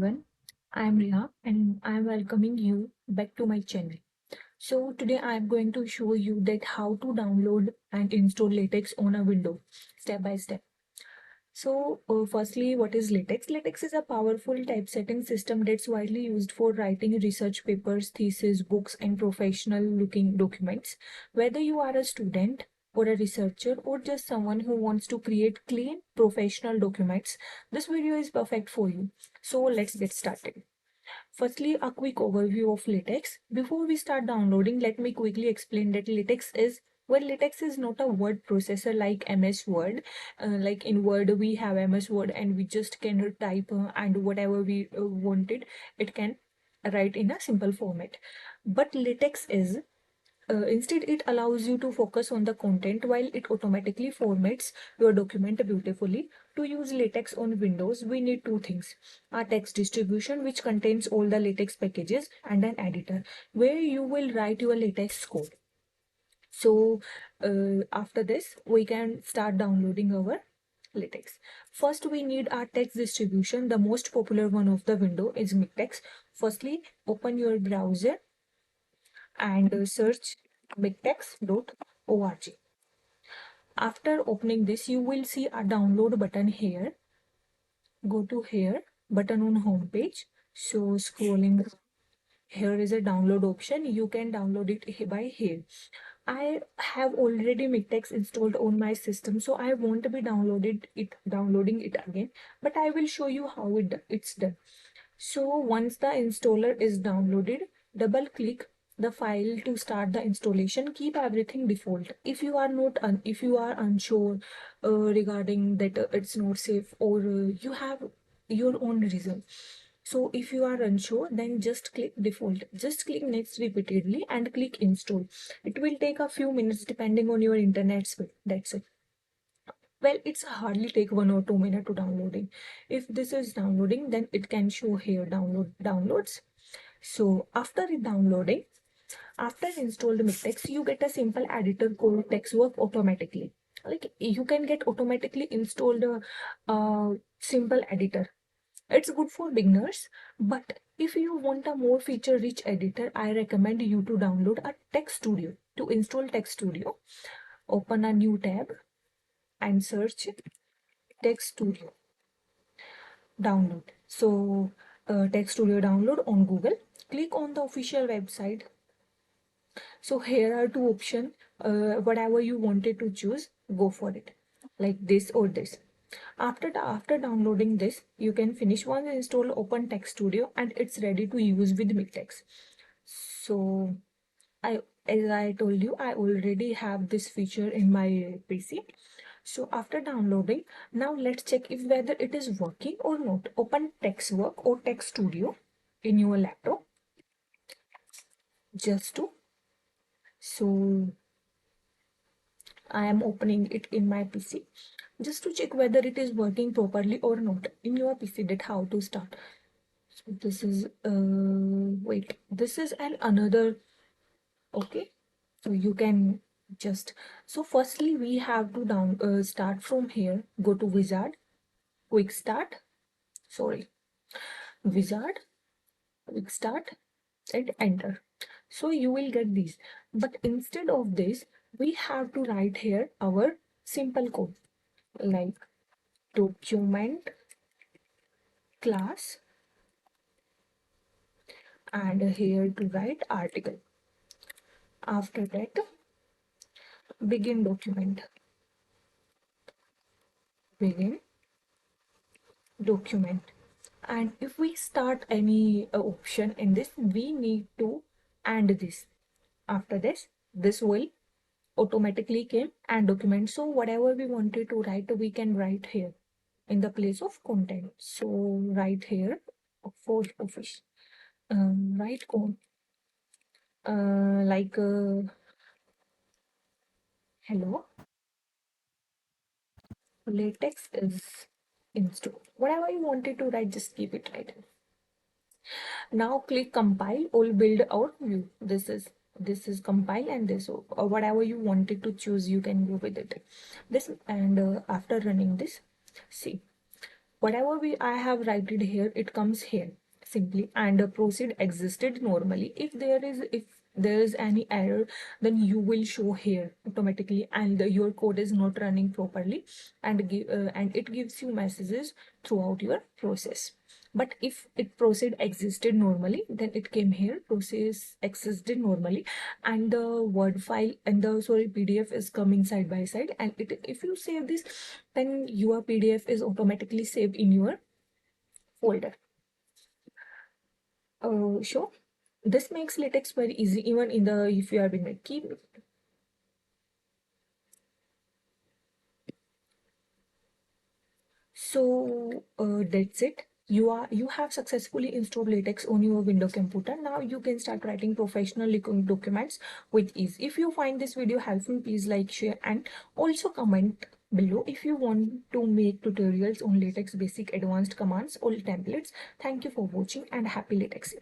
everyone. I am Riha and I am welcoming you back to my channel. So today I am going to show you that how to download and install latex on a window step by step. Firstly, what is latex? Latex is a powerful typesetting system that's widely used for writing research papers, theses, books, and professional looking documents. Whether you are a student or a researcher or just someone who wants to create clean professional documents, this video is perfect for you. So let's get started. Firstly, a quick overview of LaTeX. Before we start downloading, let me quickly explain that LaTeX is not a word processor like MS Word. Like in Word, we have MS Word and we just can type and whatever we wanted, it can write in a simple format. But LaTeX is instead, it allows you to focus on the content while it automatically formats your document beautifully. To use LaTeX on Windows, we need two things: a text distribution, which contains all the LaTeX packages, and an editor, where you will write your LaTeX code. So, after this, we can start downloading our LaTeX. First, we need our text distribution. The most popular one of the window is MikTeX. Firstly, open your browser and search miktex.org. After opening this, you will see a download button here. Go to here, button on home page. So scrolling, here is a download option. You can download it by here. I have already Miktex installed on my system, so I won't be downloading it again, but I will show you how it's done. So once the installer is downloaded, double click the file to start the installation. Keep everything default. If you are unsure regarding that it's not safe, or you have your own reason. So if you are unsure, then just click default. Just click next repeatedly and click install. It will take a few minutes depending on your internet speed. That's it. Well, it's hardly take 1 or 2 minutes to downloading. If this is downloading, then it can show here downloads. So after it downloading, after installed Mixtex, you get a simple editor called TextWork automatically. Like you can get automatically installed a simple editor. It's good for beginners, but if you want a more feature-rich editor, I recommend you to download a Text Studio. To install Text Studio, open a new tab and search Text Studio download. So Text Studio download on Google. Click on the official website. So here are two options. Whatever you wanted to choose, go for it. Like this or this. After downloading this, you can finish once install Open Text Studio and it's ready to use with Miktex. So as I told you, I already have this feature in my PC. So after downloading, now let's check if whether it is working or not. Open TextWork or Text Studio in your laptop. Just to so I am opening it in my PC just to check whether it is working properly or not in your PC. That how to start. So this is wait, this is another. Okay, so you can just firstly we have to start from here. Go to wizard, quick start, sorry, wizard, quick start, and enter. So you will get these, but instead of this we have to write here our simple code like document class, and here to write article. After that, begin document, begin document. And if we start any option in this, we need to and this. After this will automatically came and document. So whatever we wanted to write, we can write here in the place of content. So right here for office, write code like hello, latex is installed. Whatever you wanted to write, just keep it right. Now click compile or build out view. This is compile, and this or whatever you wanted to choose, you can go with it. This and after running this, see whatever I have written here, it comes here simply, and proceed existed normally. If there is any error, then you will show here automatically, and your code is not running properly, and it gives you messages throughout your process. But if it proceed existed normally, then it came here process existed normally, and the word file and the PDF is coming side by side, and if you save this, then your PDF is automatically saved in your folder. Sure. This makes latex very easy, even in the if you are being a key. So that's it. You have successfully installed latex on your window computer. Now you can start writing professional looking documents with ease. If you find this video helpful, please like, share, and also comment below if you want to make tutorials on latex basic, advanced commands or templates. Thank you for watching, and happy latex.